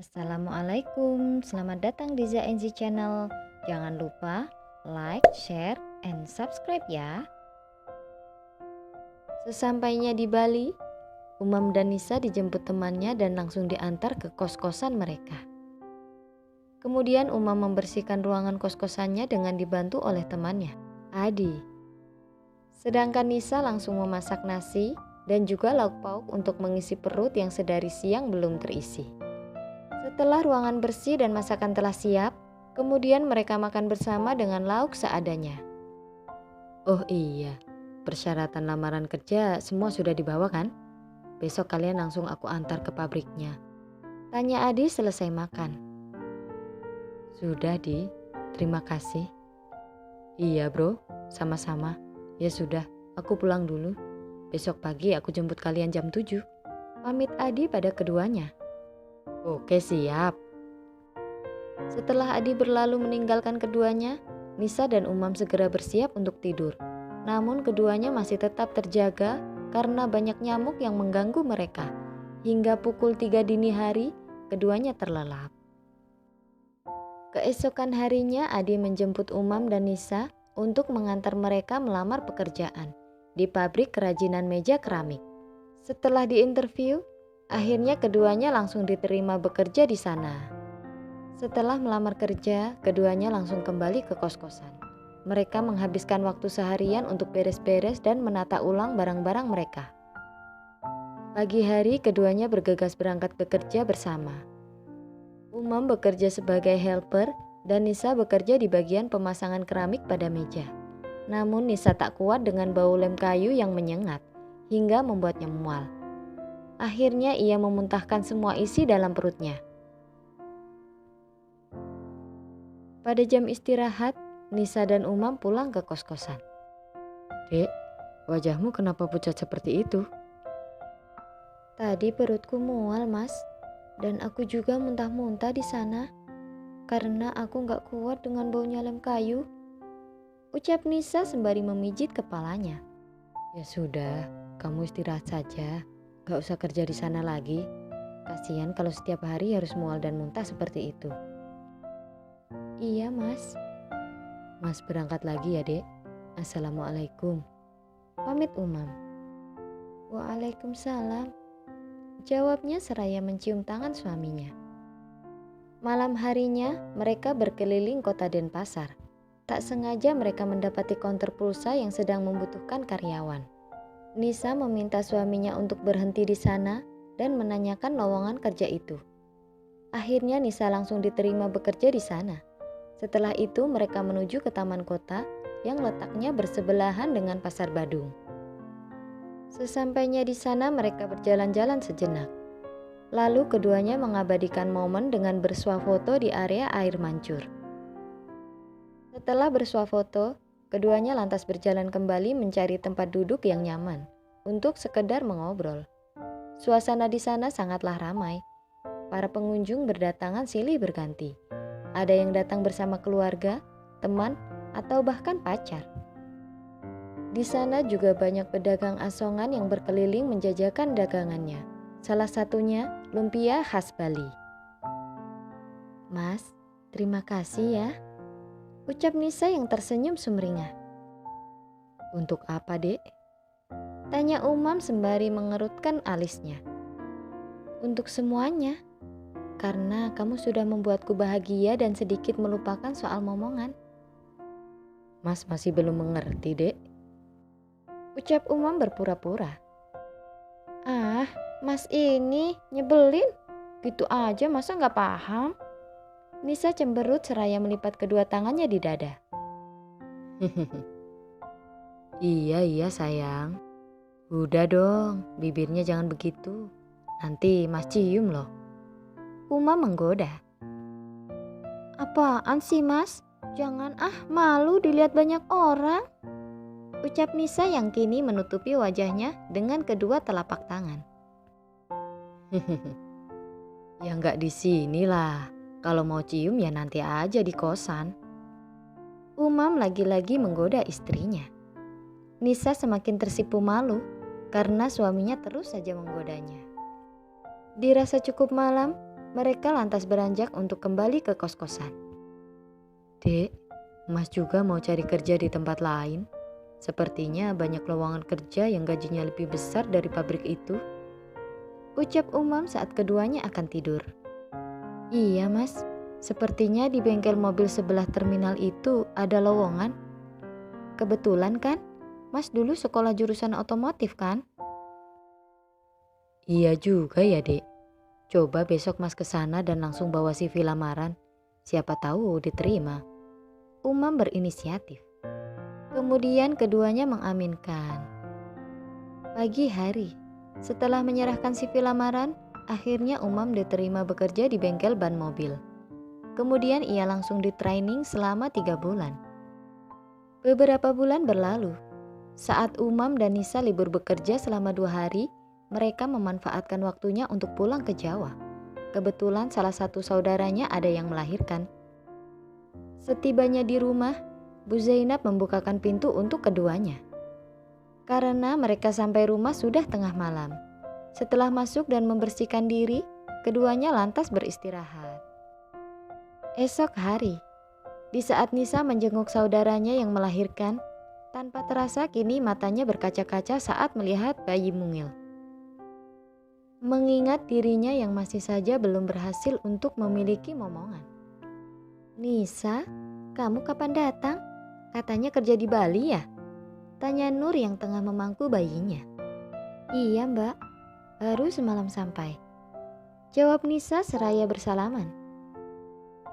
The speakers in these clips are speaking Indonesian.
Assalamualaikum, selamat datang di ZNZ Channel. Jangan lupa like, share, and subscribe ya. Sesampainya di Bali, Umam dan Nisa dijemput temannya dan langsung diantar ke kos-kosan mereka. Kemudian Umam membersihkan ruangan kos-kosannya dengan dibantu oleh temannya, Adi. Sedangkan Nisa langsung memasak nasi dan juga lauk pauk untuk mengisi perut yang sedari siang belum terisi. Setelah ruangan bersih dan masakan telah siap, kemudian mereka makan bersama dengan lauk seadanya. Oh iya, persyaratan lamaran kerja semua sudah dibawa kan? Besok kalian langsung aku antar ke pabriknya. Tanya Adi selesai makan. Sudah Di, terima kasih. Iya bro, sama-sama. Ya sudah, aku pulang dulu. Besok pagi aku jemput kalian jam 7. Pamit Adi pada keduanya. Oke siap. Setelah Adi berlalu meninggalkan keduanya, Nisa dan Umam segera bersiap untuk tidur. Namun keduanya masih tetap terjaga karena banyak nyamuk yang mengganggu mereka. Hingga pukul 3 dini hari, keduanya terlelap. Keesokan harinya Adi menjemput Umam dan Nisa untuk mengantar mereka melamar pekerjaan di pabrik kerajinan meja keramik. Setelah diinterview, akhirnya keduanya langsung diterima bekerja di sana. Setelah melamar kerja, keduanya langsung kembali ke kos-kosan. Mereka menghabiskan waktu seharian untuk beres-beres dan menata ulang barang-barang mereka. Pagi hari, keduanya bergegas berangkat bekerja bersama. Umam bekerja sebagai helper dan Nisa bekerja di bagian pemasangan keramik pada meja. Namun Nisa tak kuat dengan bau lem kayu yang menyengat hingga membuatnya mual. Akhirnya ia memuntahkan semua isi dalam perutnya. Pada jam istirahat, Nisa dan Umam pulang ke kos-kosan. Dek, wajahmu kenapa pucat seperti itu? Tadi perutku mual mas, dan aku juga muntah-muntah di sana. Karena aku gak kuat dengan baunya lem kayu. Ucap Nisa sembari memijit kepalanya. Ya sudah, kamu istirahat saja. Gak usah kerja di sana lagi. Kasihan kalau setiap hari harus mual dan muntah seperti itu. Iya mas. Mas berangkat lagi ya dek. Assalamualaikum. Pamit Umam. Waalaikumsalam. Jawabnya seraya mencium tangan suaminya. Malam harinya mereka berkeliling kota Denpasar. Tak sengaja mereka mendapati konter pulsa yang sedang membutuhkan karyawan. Nisa meminta suaminya untuk berhenti di sana dan menanyakan lowongan kerja itu. Akhirnya Nisa langsung diterima bekerja di sana. Setelah itu mereka menuju ke taman kota yang letaknya bersebelahan dengan pasar Badung. Sesampainya di sana mereka berjalan-jalan sejenak. Lalu keduanya mengabadikan momen dengan bersuah foto di area air mancur. Setelah bersuah foto, keduanya lantas berjalan kembali mencari tempat duduk yang nyaman untuk sekedar mengobrol. Suasana di sana sangatlah ramai. Para pengunjung berdatangan silih berganti. Ada yang datang bersama keluarga, teman, atau bahkan pacar. Di sana juga banyak pedagang asongan yang berkeliling menjajakan dagangannya. Salah satunya lumpia khas Bali. Mas, terima kasih ya. Ucap Nisa yang tersenyum sumringah. Untuk apa dek? Tanya Umam sembari mengerutkan alisnya. Untuk semuanya. Karena kamu sudah membuatku bahagia dan sedikit melupakan soal momongan. Mas masih belum mengerti dek. Ucap Umam berpura-pura. Ah, mas ini nyebelin. Gitu aja masa gak paham? Nisa cemberut seraya melipat kedua tangannya di dada. Iya sayang. Udah dong, bibirnya jangan begitu. Nanti mas cium loh. Uma menggoda. Apaan sih mas? Jangan malu dilihat banyak orang. Ucap Nisa yang kini menutupi wajahnya dengan kedua telapak tangan. Ya nggak di sini lah. Kalau mau cium ya nanti aja di kosan. Umam lagi-lagi menggoda istrinya. Nisa semakin tersipu malu karena suaminya terus saja menggodanya. Dirasa cukup malam, Mereka lantas beranjak untuk kembali ke kos-kosan. Dek, Mas juga mau cari kerja di tempat lain. Sepertinya banyak lowongan kerja yang gajinya lebih besar dari pabrik itu. Ucap Umam saat keduanya akan tidur. Iya mas, sepertinya di bengkel mobil sebelah terminal itu ada lowongan. Kebetulan kan, mas dulu sekolah jurusan otomotif kan? Iya juga ya dek. Coba besok mas ke sana dan langsung bawa CV lamaran. Siapa tahu diterima. Umam berinisiatif. Kemudian keduanya mengaminkan. Pagi hari, setelah menyerahkan CV lamaran, akhirnya Umam diterima bekerja di bengkel ban mobil. Kemudian ia langsung di-training selama 3 bulan. Beberapa bulan berlalu. Saat Umam dan Nisa libur bekerja selama 2 hari, mereka memanfaatkan waktunya untuk pulang ke Jawa. Kebetulan salah satu saudaranya ada yang melahirkan. Setibanya di rumah, Bu Zainab membukakan pintu untuk keduanya. Karena mereka sampai rumah sudah tengah malam. Setelah masuk dan membersihkan diri, keduanya lantas beristirahat. Esok hari, di saat Nisa menjenguk saudaranya yang melahirkan, tanpa terasa kini matanya berkaca-kaca saat melihat bayi mungil. Mengingat dirinya yang masih saja belum berhasil untuk memiliki momongan. Nisa, kamu kapan datang? Katanya kerja di Bali ya? Tanya Nur yang tengah memangku bayinya. Iya mbak, baru semalam sampai. Jawab Nisa seraya bersalaman.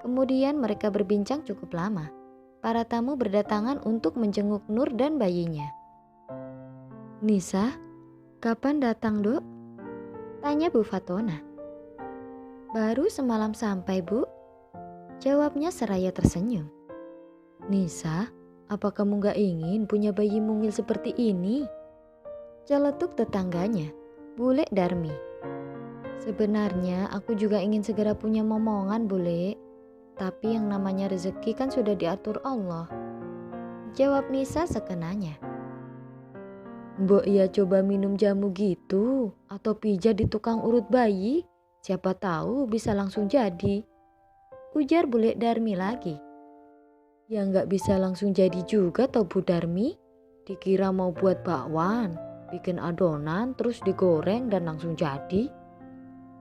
Kemudian mereka berbincang cukup lama. Para tamu berdatangan untuk menjenguk Nur dan bayinya. Nisa, kapan datang dok? Tanya Bu Fatona. Baru semalam sampai bu. Jawabnya seraya tersenyum. Nisa, apa kamu gak ingin punya bayi mungil seperti ini? Celetuk tetangganya, Bule Darmi. Sebenarnya aku juga ingin segera punya momongan Bule. Tapi yang namanya rezeki kan sudah diatur Allah. Jawab Nisa sekenanya. Mbok ya coba minum jamu gitu atau pijat di tukang urut bayi. Siapa tahu bisa langsung jadi. Ujar Bule Darmi lagi. Ya nggak bisa langsung jadi juga toh Bu Darmi. Dikira mau buat bakwan, bikin adonan terus digoreng dan langsung jadi.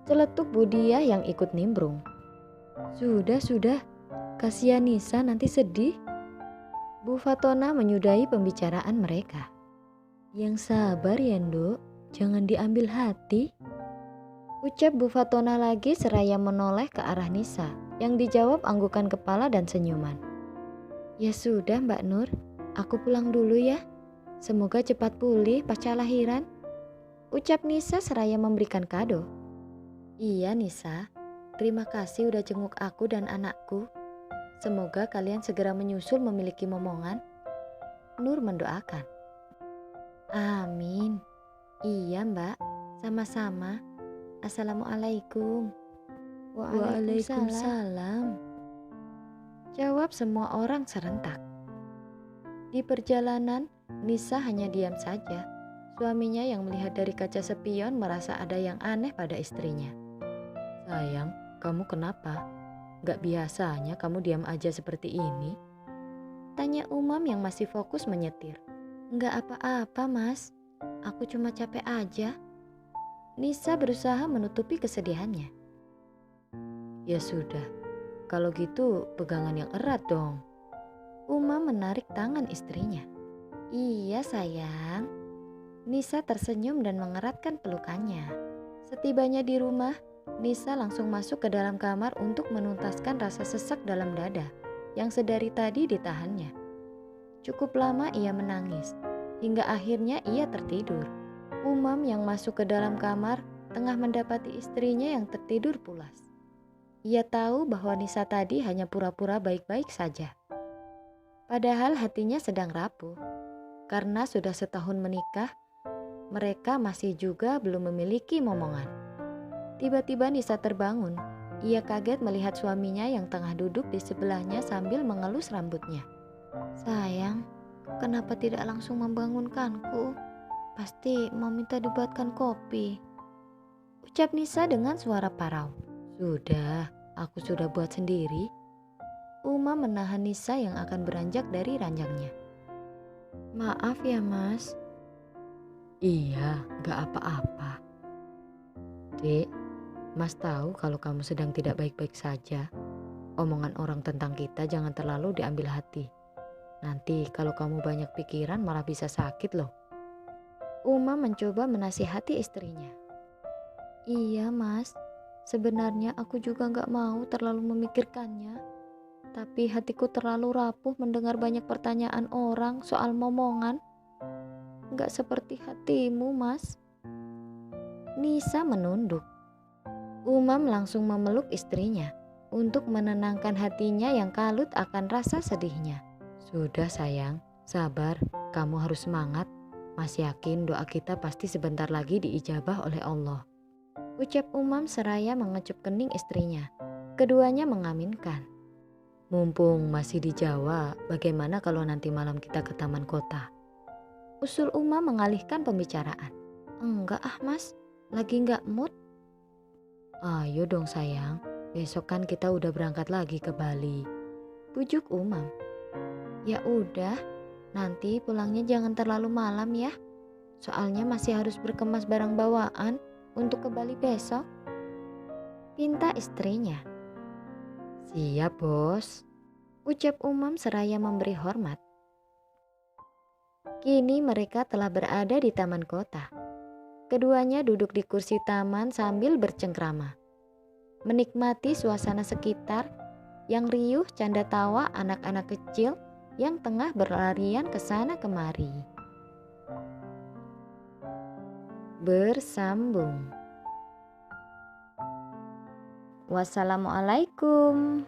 Celetuk Budiah yang ikut nimbrung. Sudah, kasihan Nisa nanti sedih. Bu Fatona menyudahi pembicaraan mereka. Yang sabar ya Nduk, jangan diambil hati. Ucap Bu Fatona lagi seraya menoleh ke arah Nisa, yang dijawab anggukan kepala dan senyuman. Ya sudah Mbak Nur, aku pulang dulu ya. Semoga cepat pulih pasca lahiran. Ucap Nisa seraya memberikan kado. Iya Nisa, terima kasih udah jenguk aku dan anakku. Semoga kalian segera menyusul memiliki momongan. Nur mendoakan. Amin. Iya mbak, sama-sama. Assalamualaikum. Waalaikumsalam. Jawab semua orang serentak. Di perjalanan, Nisa hanya diam saja. Suaminya yang melihat dari kaca spion merasa ada yang aneh pada istrinya. Sayang, kamu kenapa? Gak biasanya kamu diam aja seperti ini? Tanya Umam yang masih fokus menyetir. Gak apa-apa mas, aku cuma capek aja. Nisa berusaha menutupi kesedihannya. Ya sudah, kalau gitu pegangan yang erat dong. Umam menarik tangan istrinya. Iya sayang. Nisa tersenyum dan mengeratkan pelukannya. Setibanya di rumah, Nisa langsung masuk ke dalam kamar untuk menuntaskan rasa sesak dalam dada yang sedari tadi ditahannya. Cukup lama ia menangis, hingga akhirnya ia tertidur. Umam yang masuk ke dalam kamar tengah mendapati istrinya yang tertidur pulas. Ia tahu bahwa Nisa tadi hanya pura-pura baik-baik saja. Padahal hatinya sedang rapuh. Karena sudah setahun menikah, mereka masih juga belum memiliki momongan. Tiba-tiba Nisa terbangun. Ia kaget melihat suaminya yang tengah duduk di sebelahnya sambil mengelus rambutnya. Sayang, kenapa tidak langsung membangunkanku? Pasti mau minta dibuatkan kopi. Ucap Nisa dengan suara parau. Sudah, aku sudah buat sendiri. Uma menahan Nisa yang akan beranjak dari ranjangnya. Maaf ya mas. Iya, gak apa-apa. Dek, mas tahu kalau kamu sedang tidak baik-baik saja. Omongan orang tentang kita jangan terlalu diambil hati. Nanti kalau kamu banyak pikiran malah bisa sakit loh. Uma mencoba menasihati istrinya. Iya mas, sebenarnya aku juga gak mau terlalu memikirkannya. Tapi hatiku terlalu rapuh mendengar banyak pertanyaan orang soal momongan. Gak seperti hatimu mas. Nisa menunduk. Umam langsung memeluk istrinya untuk menenangkan hatinya yang kalut akan rasa sedihnya. Sudah sayang, sabar, kamu harus semangat. Mas yakin doa kita pasti sebentar lagi diijabah oleh Allah. Ucap Umam seraya mengecup kening istrinya. Keduanya mengaminkan. Mumpung masih di Jawa, bagaimana kalau nanti malam kita ke taman kota? Usul Umam mengalihkan pembicaraan. Enggak ah mas, lagi nggak mood. Ayo dong sayang, besok kan kita udah berangkat lagi ke Bali. Pujuk Umam. Ya udah, nanti pulangnya jangan terlalu malam ya. Soalnya masih harus berkemas barang bawaan untuk ke Bali besok. Pinta istrinya. Siap bos, ucap Umam seraya memberi hormat. Kini mereka telah berada di taman kota. Keduanya duduk di kursi taman sambil bercengkrama, menikmati suasana sekitar yang riuh canda tawa anak-anak kecil yang tengah berlarian ke sana kemari. Bersambung. Wassalamualaikum.